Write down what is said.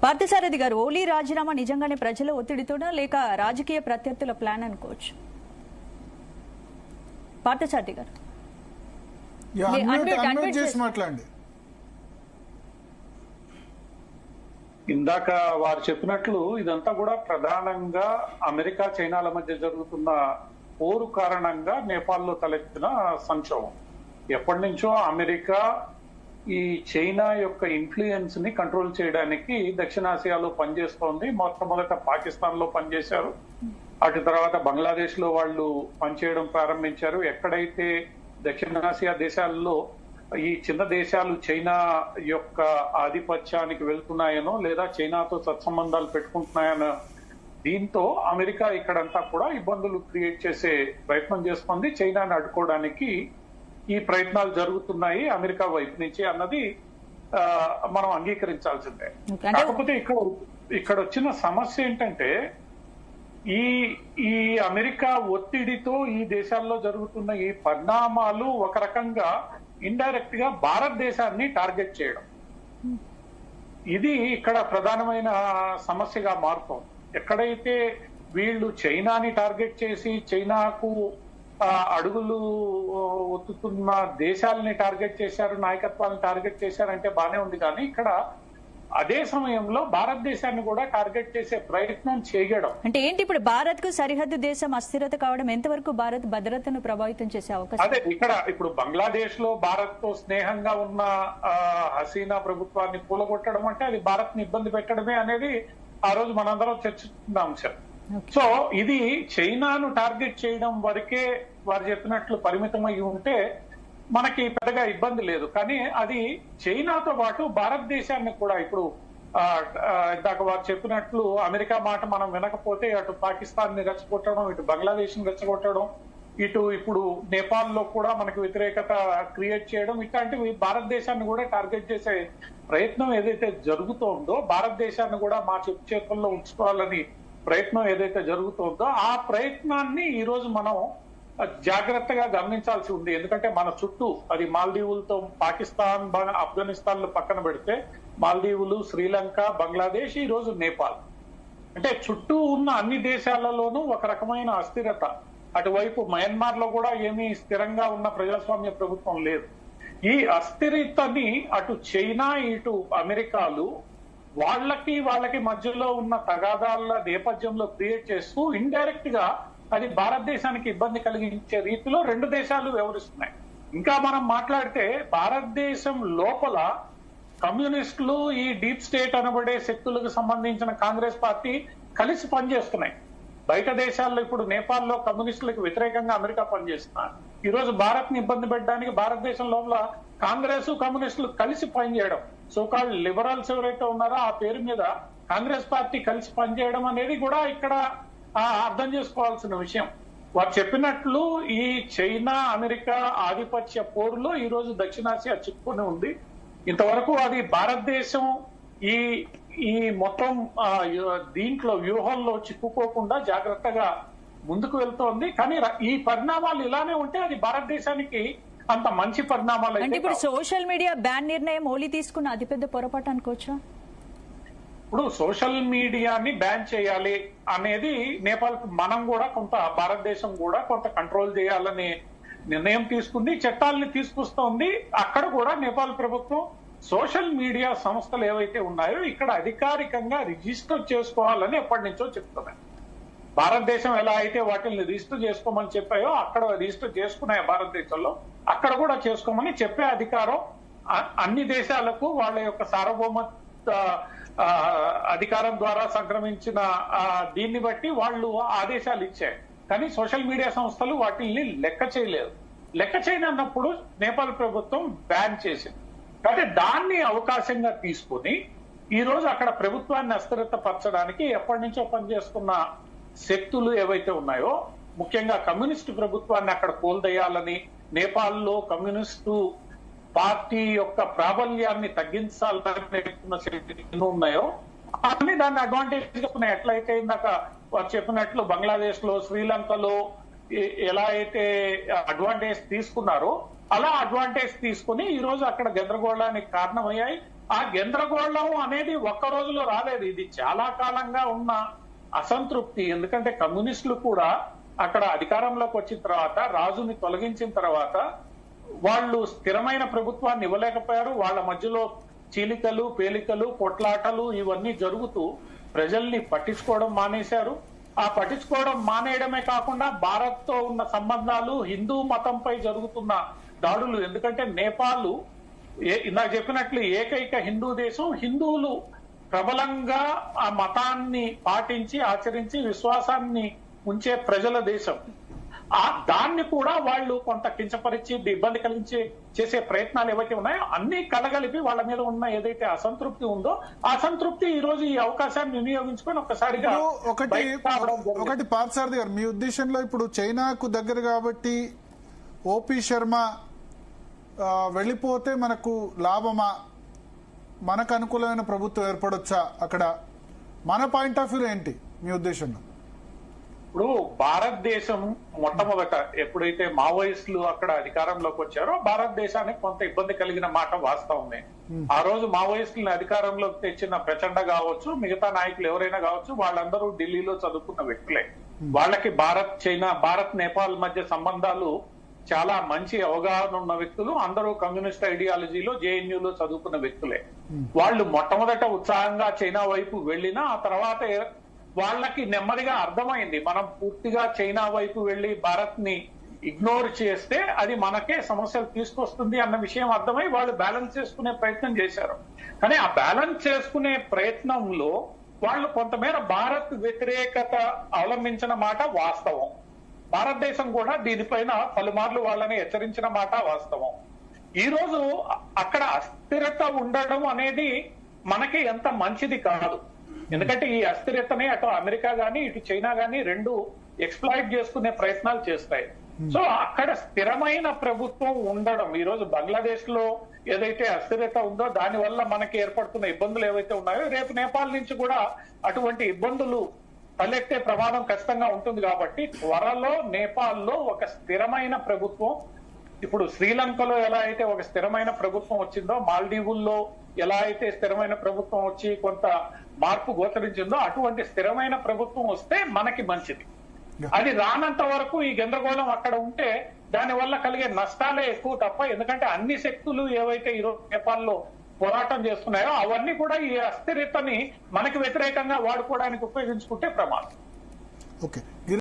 పార్థసారథి గారు, ఓలీ రాజీనామా నిజంగానే ప్రజల ఒత్తిడితోనా లేక రాజకీయ ప్రత్యర్థుల ప్లాన్ అనుకోవచ్చు? పార్థసారథి గారు మాట్లాడండి. ఇందాక వారు చెప్పినట్లు ఇదంతా కూడా ప్రధానంగా అమెరికా చైనాల మధ్య జరుగుతున్న పోరు కారణంగా నేపాల్లో తలెత్తిన సంక్షోభం. ఎప్పటి నుంచో అమెరికా ఈ చైనా యొక్క ఇన్ఫ్లుయెన్స్ ని కంట్రోల్ చేయడానికి దక్షిణాసియాలో పనిచేస్తోంది. మొట్టమొదట పాకిస్తాన్ లో పనిచేశారు, అటు తర్వాత బంగ్లాదేశ్ లో వాళ్ళు పనిచేయడం ప్రారంభించారు. ఎక్కడైతే దక్షిణాసియా దేశాల్లో ఈ చిన్న దేశాలు చైనా యొక్క ఆధిపత్యానికి వెళ్తున్నాయనో లేదా చైనాతో సత్సంబంధాలు పెట్టుకుంటున్నాయనో దీంతో అమెరికా ఇక్కడంతా కూడా ఇబ్బందులు క్రియేట్ చేసే ప్రయత్నం చేస్తుంది. చైనాని అడ్డుకోవడానికి ఈ ప్రయత్నాలు జరుగుతున్నాయి అమెరికా వైపు నుంచి అన్నది మనం అంగీకరించాల్సిందే. కాకపోతే ఇక్కడ వచ్చిన సమస్య ఏంటంటే ఈ అమెరికా ఒత్తిడితో ఈ దేశాల్లో జరుగుతున్న ఈ పరిణామాలు ఒక రకంగా ఇండైరెక్ట్ గా భారతదేశాన్ని టార్గెట్ చేయడం, ఇది ఇక్కడ ప్రధానమైన సమస్యగా మారుతోంది. ఎక్కడైతే వీళ్ళు చైనాని టార్గెట్ చేసి చైనాకు అడుగులు ఒత్తుతున్న దేశాలని టార్గెట్ చేశారు, నాయకత్వాలను టార్గెట్ చేశారంటే బానే ఉంది. కానీ ఇక్కడ అదే సమయంలో భారతదేశాన్ని కూడా టార్గెట్ చేసే ప్రయత్నం చేయడం అంటే ఏంటి? ఇప్పుడు భారత్ కు సరిహద్దు దేశం అస్థిరత కావడం ఎంతవరకు భారత్ భద్రతను ప్రభావితం చేసే అవకాశం? అదే ఇప్పుడు బంగ్లాదేశ్ లో భారత్ తో స్నేహంగా ఉన్న హసీనా ప్రభుత్వాన్ని కూలగొట్టడం అంటే అది భారత్ ని ఇబ్బంది పెట్టడమే అనేది ఆ రోజు మనందరం చర్చిస్తున్న అంశం. సో ఇది చైనాను టార్గెట్ చేయడం వరకే వారు చెప్పినట్లు పరిమితమై ఉంటే మనకి పెద్దగా ఇబ్బంది లేదు. కానీ అది చైనాతో పాటు భారతదేశాన్ని కూడా ఇప్పుడు ఇందాక వారు చెప్పినట్లు అమెరికా మాట మనం వినకపోతే అటు పాకిస్తాన్ ని రెచ్చగొట్టడం, ఇటు బంగ్లాదేశ్ ని రెచ్చగొట్టడం, ఇటు ఇప్పుడు నేపాల్ లో కూడా మనకు వ్యతిరేకత క్రియేట్ చేయడం, ఇట్లాంటివి భారతదేశాన్ని కూడా టార్గెట్ చేసే ప్రయత్నం ఏదైతే జరుగుతోందో, భారతదేశాన్ని కూడా మా చెప్పు చేతుల్లో ఉంచుకోవాలని ప్రయత్నం ఏదైతే జరుగుతోందో ఆ ప్రయత్నాన్ని ఈ రోజు మనం జాగ్రత్తగా గమనించాల్సి ఉంది. ఎందుకంటే మన చుట్టూ అది మాల్దీవులతో పాకిస్తాన్ ఆఫ్ఘనిస్తాన్ లో పక్కన పెడితే మాల్దీవులు, శ్రీలంక, బంగ్లాదేశ్, ఈ రోజు నేపాల్, అంటే చుట్టూ ఉన్న అన్ని దేశాలలోనూ ఒక రకమైన అస్థిరత. అటువైపు మయన్మార్ లో కూడా ఏమీ స్థిరంగా ఉన్న ప్రజాస్వామ్య ప్రభుత్వం లేదు. ఈ అస్థిరతని అటు చైనా ఇటు అమెరికాలు వాళ్ళకి మధ్యలో ఉన్న తగాదాల నేపథ్యంలో క్రియేట్ చేస్తూ ఇండైరెక్ట్ గా అది భారతదేశానికి ఇబ్బంది కలిగించే రీతిలో రెండు దేశాలు వ్యవహరిస్తున్నాయి. ఇంకా మనం మాట్లాడితే భారతదేశం లోపల కమ్యూనిస్టులు, ఈ డీప్ స్టేట్ అనబడే శక్తులకు సంబంధించిన కాంగ్రెస్ పార్టీ కలిసి పనిచేస్తున్నాయి. బయట దేశాల్లో ఇప్పుడు నేపాల్లో కమ్యూనిస్టులకు వ్యతిరేకంగా అమెరికా పనిచేస్తున్నారు. ఈ రోజు భారత్ ని ఇబ్బంది పెట్టడానికి భారతదేశం లోపల కాంగ్రెస్ కమ్యూనిస్టులు కలిసి పనిచేయడం, సోకాల్డ్ లిబరల్స్ ఎవరైతే ఉన్నారో ఆ పేరు మీద కాంగ్రెస్ పార్టీ కలిసి పనిచేయడం అనేది కూడా ఇక్కడ అర్థం చేసుకోవాల్సిన విషయం. వారు చెప్పినట్లు ఈ చైనా అమెరికా ఆధిపత్య పోరులో ఈ రోజు దక్షిణాసియా చిక్కుని ఉంది. ఇంతవరకు అది భారతదేశం ఈ మొత్తం దీంట్లో వ్యూహంలో చిక్కుకోకుండా జాగ్రత్తగా ముందుకు వెళ్తోంది. కానీ ఈ పరిణామాలు ఇలానే ఉంటే అది భారతదేశానికి అంత మంచి పరిణామాలు. అంటే ఇప్పుడు సోషల్ మీడియా బ్యాన్ నిర్ణయం ఓలీ తీసుకున్న అతిపెద్ద పొరపాటు అనుకోవచ్చా? ఇప్పుడు సోషల్ మీడియాని బ్యాన్ చేయాలి అనేది నేపాల్ మనం కూడా కొంత భారతదేశం కూడా కొంత కంట్రోల్ చేయాలని నిర్ణయం తీసుకుంది, చట్టాలని తీసుకొస్తోంది. అక్కడ కూడా నేపాల్ ప్రభుత్వం సోషల్ మీడియా సంస్థలు ఏవైతే ఉన్నాయో ఇక్కడ అధికారికంగా రిజిస్టర్ చేసుకోవాలని ఎప్పటి నుంచో చెప్తున్నాయి. భారతదేశం ఎలా అయితే వాటిని రిజిస్టర్ చేసుకోమని చెప్పాయో అక్కడ రిజిస్టర్ చేసుకున్నాయి భారతదేశంలో, అక్కడ కూడా చేసుకోమని చెప్పే అధికారం అన్ని దేశాలకు వాళ్ళ యొక్క సార్వభౌమ అధికారం ద్వారా సంక్రమించిన దీన్ని బట్టి వాళ్ళు ఆదేశాలు ఇచ్చాయి. కానీ సోషల్ మీడియా సంస్థలు వాటిని లెక్క చేయలేదు. లెక్క చేయనన్నప్పుడు నేపాల్ ప్రభుత్వం బ్యాన్ చేసింది. కాబట్టి దాన్ని అవకాశంగా తీసుకుని ఈ రోజు అక్కడ ప్రభుత్వాన్ని అస్థిరత పరచడానికి ఎప్పటి నుంచో పనిచేస్తున్న శక్తులు ఏవైతే ఉన్నాయో, ముఖ్యంగా కమ్యూనిస్టు ప్రభుత్వాన్ని అక్కడ కోల్దేయాలని, నేపాల్లో కమ్యూనిస్టు పార్టీ యొక్క ప్రాబల్యాన్ని తగ్గించాలని శక్తులు ఉన్నాయో అన్ని దాన్ని అడ్వాంటేజ్ చేసుకున్నాయి. ఎట్లయితే ఇందాక వారు చెప్పినట్లు బంగ్లాదేశ్ లో, శ్రీలంకలో ఎలా అయితే అడ్వాంటేజ్ తీసుకున్నారో అలా అడ్వాంటేజ్ తీసుకుని ఈ రోజు అక్కడ గందరగోళానికి కారణమయ్యాయి. ఆ గందరగోళం అనేది ఒక్క రోజులో రాలేదు. ఇది చాలా కాలంగా ఉన్న అసంతృప్తి. ఎందుకంటే కమ్యూనిస్టులు కూడా అక్కడ అధికారంలోకి వచ్చిన తర్వాత, రాజుని తొలగించిన తర్వాత వాళ్ళు స్థిరమైన ప్రభుత్వాన్ని ఇవ్వలేకపోయారు. వాళ్ళ మధ్యలో చీలికలు, పేలికలు, కొట్లాటలు ఇవన్నీ జరుగుతూ ప్రజల్ని పట్టించుకోవడం మానేశారు. ఆ పట్టించుకోవడం మానేయడమే కాకుండా భారత్ తో ఉన్న సంబంధాలు, హిందూ మతంపై జరుగుతున్న దాడులు, ఎందుకంటే నేపాల్ ఇందాక చెప్పినట్లు ఏకైక హిందూ దేశం, హిందువులు ప్రబలంగా ఆ మతాన్ని పాటించి ఆచరించి విశ్వాసాన్ని ఉంచే ప్రజల దేశం. దాన్ని కూడా వాళ్ళు కొంత కించపరిచి ఇబ్బంది కలిగించి చేసే ప్రయత్నాలు ఏవైతే ఉన్నాయో అన్ని కలగలిపి వాళ్ళ మీద ఉన్న ఏదైతే అసంతృప్తి ఉందో ఆ అసంతృప్తి ఈ రోజు ఈ అవకాశాన్ని వినియోగించుకొని ఒక్కసారిగా ఒకటి పార్థసారథి గారు, మీ ఉద్దేశంలో ఇప్పుడు చైనాకు దగ్గర కాబట్టి ఓపీ శర్మ వెళ్ళిపోతే మనకు లాభమా, మనకు అనుకూలమైన ప్రభుత్వం ఏర్పడొచ్చా అక్కడ? మన పాయింట్ ఆఫ్ వ్యూ ఏంటి మీ ఉద్దేశంలో? ఇప్పుడు భారతదేశం మొట్టమొదట ఎప్పుడైతే మావోయిస్టులు అక్కడ అధికారంలోకి వచ్చారో భారతదేశానికి కొంత ఇబ్బంది కలిగిన మాట వాస్తవమే. ఆ రోజు మావోయిస్టులను అధికారంలోకి తెచ్చిన ప్రచండ కావచ్చు, మిగతా నాయకులు ఎవరైనా కావచ్చు, వాళ్ళందరూ ఢిల్లీలో చదువుకున్న వ్యక్తులే. వాళ్ళకి భారత్ నేపాల్ మధ్య సంబంధాలు చాలా మంచి అవగాహన ఉన్న వ్యక్తులు. అందరూ కమ్యూనిస్ట్ ఐడియాలజీలో జేఎన్యూలో చదువుకున్న వ్యక్తులే. వాళ్ళు మొట్టమొదట ఉత్సాహంగా చైనా వైపు వెళ్ళినా ఆ తర్వాత వాళ్ళకి నెమ్మదిగా అర్థమైంది, మనం పూర్తిగా చైనా వైపు వెళ్లి భారత్ ని ఇగ్నోర్ చేస్తే అది మనకే సమస్యలు తీసుకొస్తుంది అన్న విషయం అర్థమై వాళ్ళు బ్యాలెన్స్ చేసుకునే ప్రయత్నం చేశారు. కానీ ఆ బ్యాలెన్స్ చేసుకునే ప్రయత్నంలో వాళ్ళు కొంతమేర భారత్ వ్యతిరేకత అవలంబించిన మాట వాస్తవం. భారతదేశం కూడా దీనిపైన పలుమార్లు వాళ్ళని హెచ్చరించిన మాట వాస్తవం. ఈ రోజు అక్కడ అస్థిరత ఉండడం అనేది మనకి ఎంత మంచిది కాదు. ఎందుకంటే ఈ అస్థిరతని అటు అమెరికా గానీ ఇటు చైనా గానీ రెండు ఎక్స్ప్లాయిట్ చేసుకునే ప్రయత్నాలు చేస్తాయి. సో అక్కడ స్థిరమైన ప్రభుత్వం ఉండడం, ఈ రోజు బంగ్లాదేశ్ లో ఏదైతే అస్థిరత ఉందో దాని వల్ల మనకి ఏర్పడుతున్న ఇబ్బందులు ఏవైతే ఉన్నాయో రేపు నేపాల్ నుంచి కూడా అటువంటి ఇబ్బందులు తలెత్తే ప్రమాదం ఖచ్చితంగా ఉంటుంది. కాబట్టి త్వరలో నేపాల్లో ఒక స్థిరమైన ప్రభుత్వం, ఇప్పుడు శ్రీలంకలో ఎలా అయితే ఒక స్థిరమైన ప్రభుత్వం వచ్చిందో, మాల్దీవుల్లో ఎలా అయితే స్థిరమైన ప్రభుత్వం వచ్చి కొంత మార్పు గోచరించిందో అటువంటి స్థిరమైన ప్రభుత్వం వస్తే మనకి మంచిది. అది రానంత వరకు ఈ గందరగోళం అక్కడ ఉంటే దాని వల్ల కలిగే నష్టాలే ఎక్కువ తప్ప, ఎందుకంటే అన్ని శక్తులు ఏవైతే ఈరోజు నేపాల్లో పోరాటం చేస్తున్నాయో అవన్నీ కూడా ఈ అస్థిరతని మనకి వ్యతిరేకంగా వాడుకోవడానికి ఉపయోగించుకుంటే ప్రమాదం. ఓకే.